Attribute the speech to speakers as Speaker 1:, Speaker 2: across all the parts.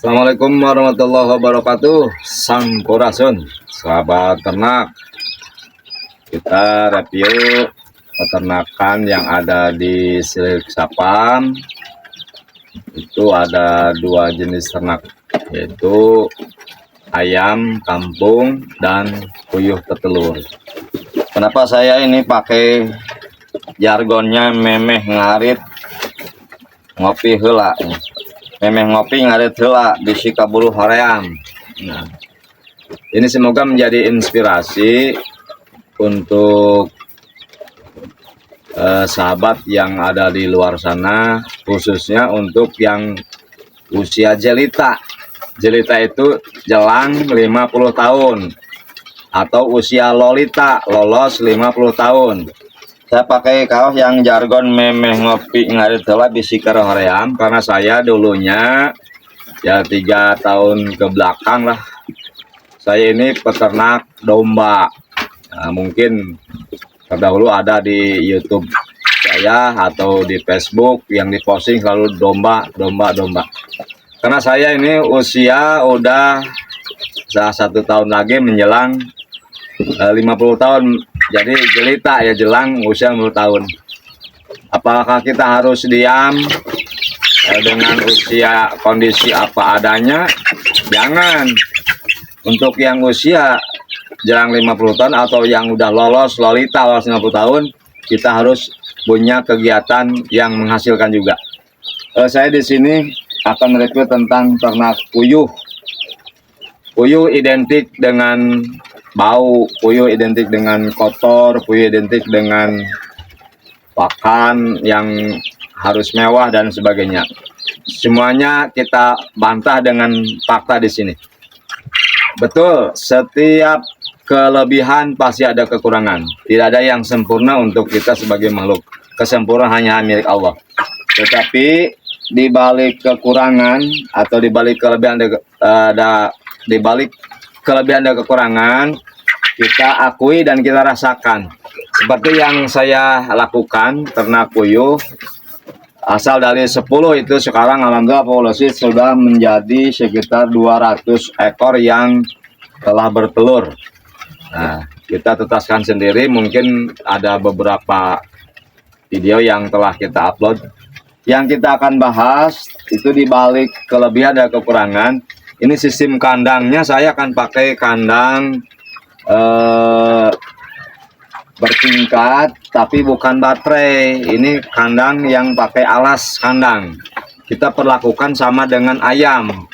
Speaker 1: Assalamualaikum warahmatullahi wabarakatuh. Sampurasun, sahabat ternak. Kita review peternakan yang ada di Silik Sapam. Itu ada dua jenis ternak, yaitu ayam kampung dan puyuh petelur. Kenapa saya ini pakai jargonnya memeh ngarit ngopi heula? Memeh ngopi ngarit heula bisi kabuluh hoream. Nah, ini semoga menjadi inspirasi untuk sahabat yang ada di luar sana, khususnya untuk yang usia jelita. Jelita itu jelang 50 tahun atau usia lolita, lolos 50 tahun. Saya pakai kaos yang jargon memeh ngopi ngarit heula bisi hoream karena saya dulunya ya 3 tahun ke belakang lah, saya ini peternak domba. Nah, mungkin terdahulu ada di YouTube saya atau di Facebook yang diposting selalu domba. Karena saya ini usia udah 1 tahun lagi menjelang 50 tahun, jadi jelita ya, jelang usia 50 tahun. Apakah kita harus diam dengan usia kondisi apa adanya? Jangan. Untuk yang usia jelang 50 tahun atau yang udah lolos lolita, lolos 50 tahun, kita harus punya kegiatan yang menghasilkan juga. Saya di sini akan review tentang ternak puyuh. Puyuh identik dengan bau, puyuh identik dengan kotor, puyuh identik dengan pakan yang harus mewah dan sebagainya. Semuanya kita bantah dengan fakta di sini. Betul, setiap kelebihan pasti ada kekurangan. Tidak ada yang sempurna untuk kita sebagai makhluk. Kesempurnaan hanya milik Allah. Tetapi di balik kekurangan atau di balik kelebihan dan kekurangan, kita akui dan kita rasakan. Seperti yang saya lakukan, ternak puyuh asal dari 10 itu sekarang alhamdulillah populasi sudah menjadi sekitar 200 ekor yang telah bertelur. Nah, kita tetaskan sendiri, mungkin ada beberapa video yang telah kita upload. Yang kita akan bahas itu di balik kelebihan dan kekurangan. Ini sistem kandangnya, saya akan pakai kandang bertingkat tapi bukan baterai. Ini kandang yang pakai alas kandang. Kita perlakukan sama dengan ayam,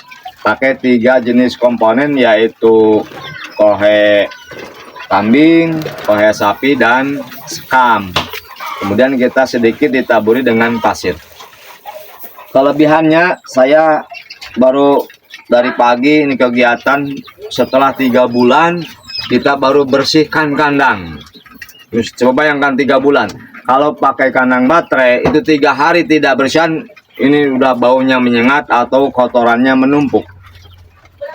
Speaker 1: pakai 3 jenis komponen, yaitu kohe kambing, kohe sapi, dan sekam. Kemudian kita sedikit ditaburi dengan pasir. Kelebihannya, saya baru dari pagi ini kegiatan, setelah 3 bulan kita baru bersihkan kandang. Terus coba bayangkan 3 bulan. Kalau pakai kandang baterai itu 3 hari tidak bersihan, ini udah baunya menyengat atau kotorannya menumpuk.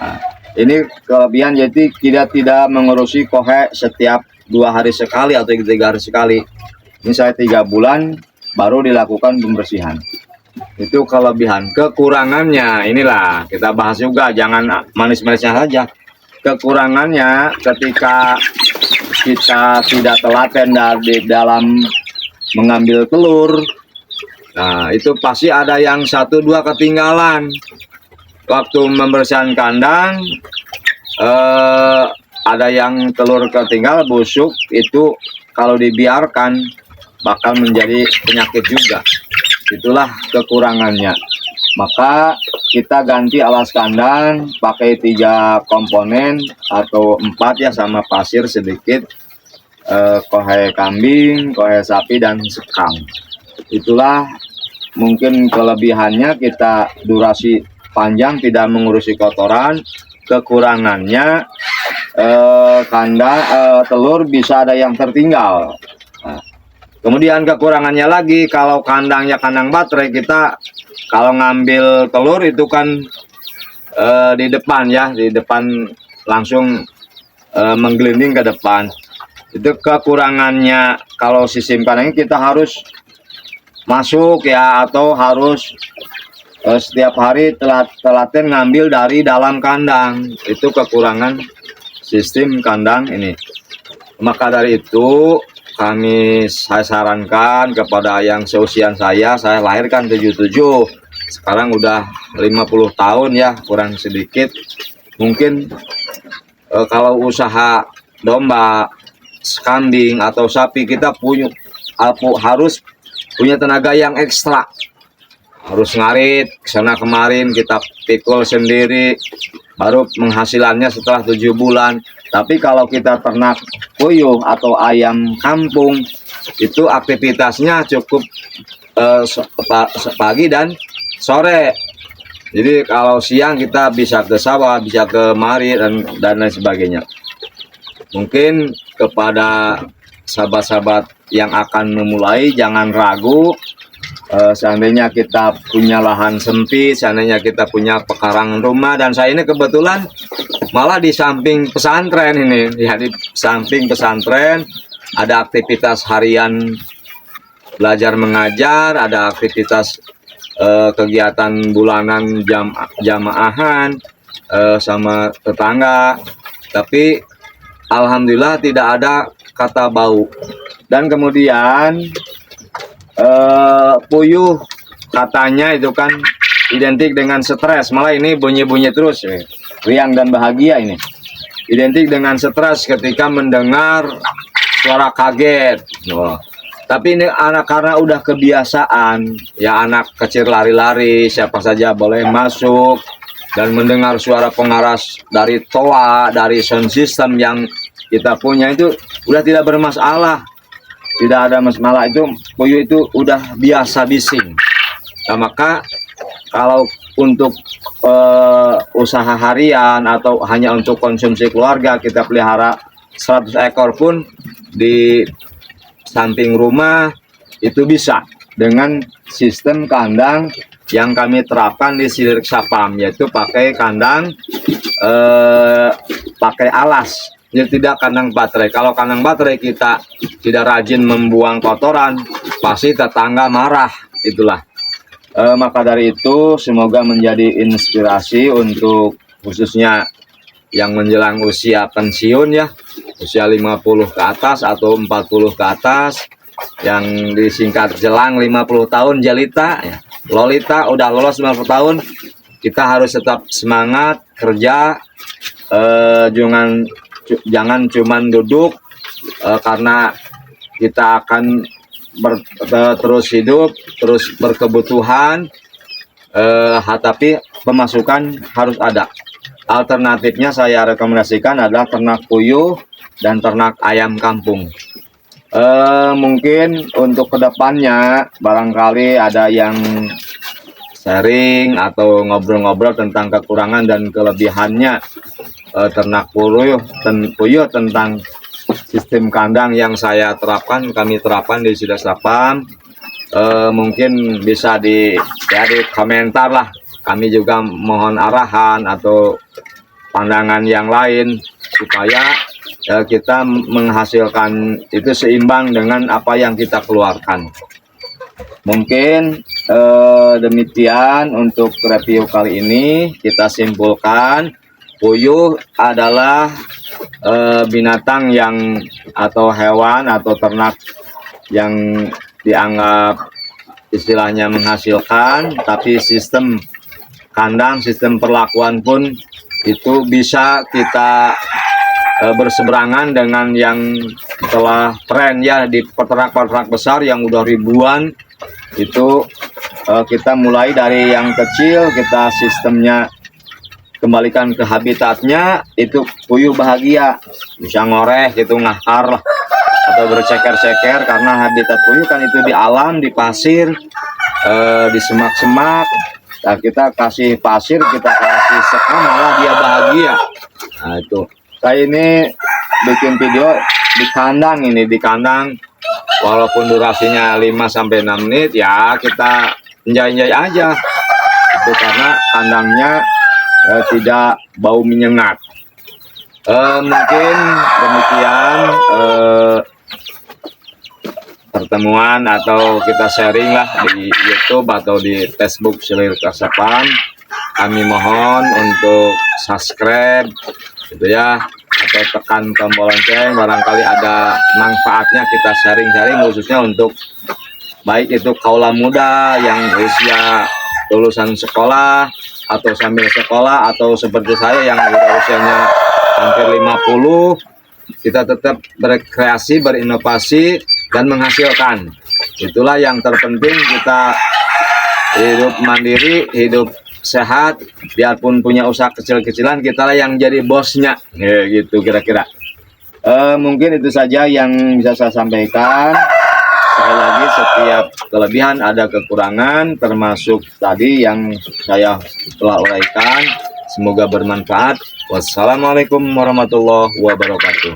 Speaker 1: Nah, ini kelebihan, jadi tidak mengurusi kohe setiap 2 hari sekali atau 3 hari sekali. Ini saya 3 bulan baru dilakukan pembersihan. Itu kelebihan. Kekurangannya inilah kita bahas juga, jangan manis-manisnya saja. Kekurangannya ketika kita tidak telaten di dalam mengambil telur, nah itu pasti ada yang 1-2 ketinggalan. Waktu membersihkan kandang ada yang telur ketinggal busuk, itu kalau dibiarkan bakal menjadi penyakit juga. Itulah kekurangannya. Maka kita ganti alas kandang pakai 3 komponen atau 4 ya, sama pasir sedikit, kohe kambing, kohe sapi, dan sekam. Itulah mungkin kelebihannya, kita durasi panjang tidak mengurusi kotoran. Kekurangannya kandang telur bisa ada yang tertinggal. Nah, kemudian kekurangannya lagi, kalau kandangnya kandang baterai, kita kalau ngambil telur itu kan di depan ya, di depan langsung menggelinding ke depan. Itu kekurangannya. Kalau sistem kandangnya kita harus masuk ya, atau harus setiap hari telaten ngambil dari dalam kandang. Itu kekurangan sistem kandang ini. Maka dari itu saya sarankan kepada yang seusian saya lahirkan 77, sekarang udah 50 tahun ya, kurang sedikit. Mungkin kalau usaha domba, kambing atau sapi, kita harus punya tenaga yang ekstra, harus ngarit kesana kemarin, kita pikul sendiri, baru penghasilannya setelah 7 bulan. Tapi kalau kita ternak puyuh atau ayam kampung, itu aktivitasnya cukup pagi dan sore. Jadi kalau siang kita bisa ke sawah, bisa ke mari dan lain sebagainya. Mungkin kepada sahabat-sahabat yang akan memulai, jangan ragu. Seandainya kita punya lahan sempit, seandainya kita punya pekarangan rumah, dan saya ini kebetulan malah di samping pesantren ini, ya, di samping pesantren ada aktivitas harian belajar mengajar, ada aktivitas kegiatan bulanan jamaahan sama tetangga, tapi alhamdulillah tidak ada kata bau. Dan kemudian puyuh katanya itu kan identik dengan stres, malah ini bunyi-bunyi terus, riang dan bahagia ini. Identik dengan stres ketika mendengar suara kaget. Tapi ini anak karena udah kebiasaan, ya, anak kecil lari-lari, siapa saja boleh masuk, dan mendengar suara pengaras dari toa, dari sound system yang kita punya itu udah tidak bermasalah. Tidak ada masalah, itu puyuh itu udah biasa bising. Nah, maka kalau untuk usaha harian atau hanya untuk konsumsi keluarga, kita pelihara 100 ekor pun di samping rumah itu bisa dengan sistem kandang yang kami terapkan di Silir Sapam, yaitu pakai kandang pakai alas. Jadi tidak kandang baterai. Kalau kandang baterai kita tidak rajin membuang kotoran, pasti tetangga marah. Itulah. Maka dari itu semoga menjadi inspirasi untuk khususnya yang menjelang usia pensiun ya, usia 50 ke atas atau 40 ke atas, yang disingkat jelang 50 tahun jelita ya. Lolita udah lolos 50 tahun, kita harus tetap semangat kerja, jangan cuman duduk, karena kita akan terus hidup, terus berkebutuhan, tapi pemasukan harus ada. Alternatifnya saya rekomendasikan adalah ternak puyuh dan ternak ayam kampung. Mungkin untuk kedepannya barangkali ada yang sharing atau ngobrol-ngobrol tentang kekurangan dan kelebihannya ternak puyuh tentang sistem kandang yang kami terapkan di Silir Sapam. Mungkin bisa di komentar lah. Kami juga mohon arahan atau pandangan yang lain supaya kita menghasilkan itu seimbang dengan apa yang kita keluarkan. Mungkin demikian untuk review kali ini. Kita simpulkan, puyuh adalah binatang yang atau hewan atau ternak yang dianggap istilahnya menghasilkan, tapi sistem kandang, sistem perlakuan pun itu bisa kita berseberangan dengan yang telah tren ya di peternak-peternak besar yang udah ribuan. Itu kita mulai dari yang kecil, kita sistemnya kembalikan ke habitatnya, itu puyuh bahagia, bisa ngoreh gitu, ngahar lah, atau berceker-ceker, karena habitat puyuh kan itu di alam, di pasir, di semak-semak. Nah, kita kasih pasir, kita kasih sekam, malah dia bahagia. Nah, itu saya ini bikin video di kandang ini, di kandang walaupun durasinya 5-6 menit ya, kita enjoy aja itu, karena kandangnya tidak bau menyengat. Mungkin demikian pertemuan atau kita sharing lah di YouTube atau di Facebook Selir Kasapan. Kami mohon untuk subscribe gitu ya, atau tekan tombol lonceng, barangkali ada manfaatnya kita sharing-sharing, khususnya untuk baik itu kaula muda yang usia lulusan sekolah atau sambil sekolah, atau seperti saya yang udah usianya hampir 50, kita tetap berkreasi, berinovasi, dan menghasilkan. Itulah yang terpenting, kita hidup mandiri, hidup sehat, biarpun punya usaha kecil-kecilan, kita lah yang jadi bosnya, ya, gitu kira-kira. Mungkin itu saja yang bisa saya sampaikan. Sekali lagi, setiap kelebihan ada kekurangan, termasuk tadi yang saya telah uraikan. Semoga bermanfaat. Wassalamualaikum warahmatullahi wabarakatuh.